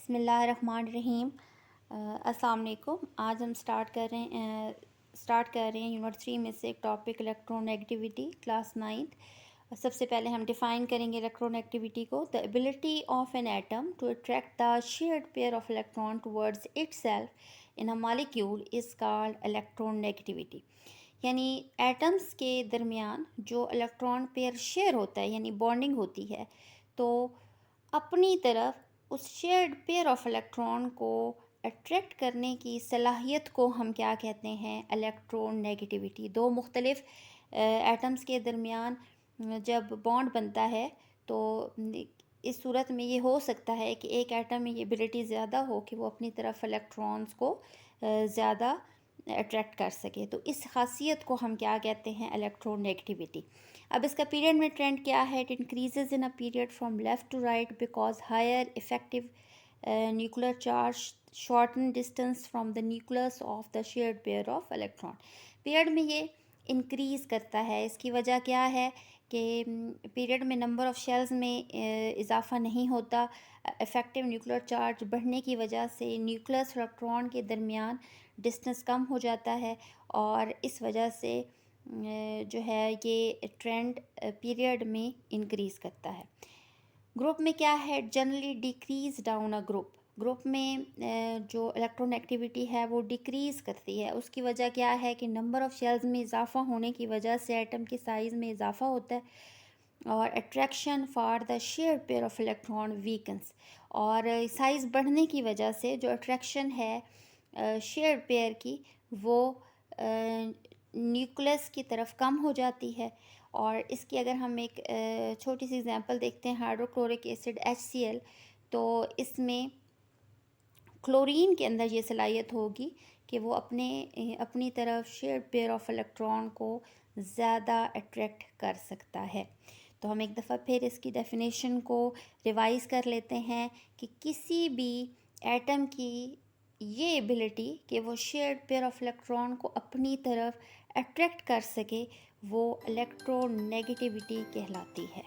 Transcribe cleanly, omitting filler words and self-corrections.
بسم اللہ الرحمن الرحیم۔ السلام علیکم۔ آج ہم سٹارٹ کر رہے ہیں یونٹ 3 میں سے ایک topic electronegativity class 9th۔ سب سے پہلے ہم ڈیفائن کریں گے الیکٹرو نیگیٹیوٹی کو۔ The ability of an atom to attract the shared pair of electron towards itself in a molecule is called electronegativity. یعنی ایٹمس کے درمیان جو الیکٹران پیئر شیئر ہوتا ہے یعنی بانڈنگ ہوتی ہے، تو اپنی طرف اس شیئرڈ پیئر آف الیکٹران کو اٹریکٹ کرنے کی صلاحیت کو ہم کیا کہتے ہیں؟ Electro negativity. دو مختلف ایٹمس کے درمیان جب بانڈ بنتا ہے تو اس صورت میں یہ ہو سکتا ہے کہ ایک ایٹم میں یہ ایبلٹی زیادہ ہو کہ وہ اپنی طرف الیکٹرانز کو زیادہ اٹریکٹ کر سکے، تو اس خاصیت کو ہم کیا کہتے ہیں؟ Electronegativity. اب اس کا پیریڈ میں ٹرینڈ کیا ہے؟ It increases in a period from left to right because higher effective nuclear charge shorten distance from the nucleus of the shared pair of electron. Period میں یہ انکریز کرتا ہے، اس کی وجہ کیا ہے کہ پیریڈ میں نمبر آف شیلز میں اضافہ نہیں ہوتا، افیکٹو نیوکلر چارج بڑھنے کی وجہ سے نیوکلس الیکٹران کے درمیان ڈسٹینس کم ہو جاتا ہے، اور اس وجہ سے جو ہے یہ ٹرینڈ پیریڈ میں انکریز کرتا ہے۔ گروپ میں کیا ہے؟ Generally decrease down a group میں جو الیکٹرون ایکٹیویٹی ہے وہ ڈیکریز کرتی ہے۔ اس کی وجہ کیا ہے کہ نمبر آف شیلز میں اضافہ ہونے کی وجہ سے ایٹم کے سائز میں اضافہ ہوتا ہے، اور attraction for the share pair of electron weakens, اور سائز بڑھنے کی وجہ سے جو اٹریکشن ہے شیئر پیئر کی وہ نیوکلس کی طرف کم ہو جاتی ہے۔ اور اس کی اگر ہم ایک چھوٹی سی ایگزامپل دیکھتے ہیں، ہائیڈروکلورک ایسڈ HCl، تو اس میں کلورین کے اندر یہ صلاحیت ہوگی کہ وہ اپنی طرف شیئر پیئر آف الیکٹران کو زیادہ اٹریکٹ کر سکتا ہے۔ تو ہم ایک دفعہ پھر اس کی ڈیفینیشن کو ریوائز کر لیتے ہیں کہ کسی بھی ایٹم کی یہ ایبلٹی کہ وہ شیئرڈ پیئر آف الیکٹران کو اپنی طرف اٹریکٹ کر سکے، وہ الیکٹرو نیگیٹیوٹی کہلاتی ہے۔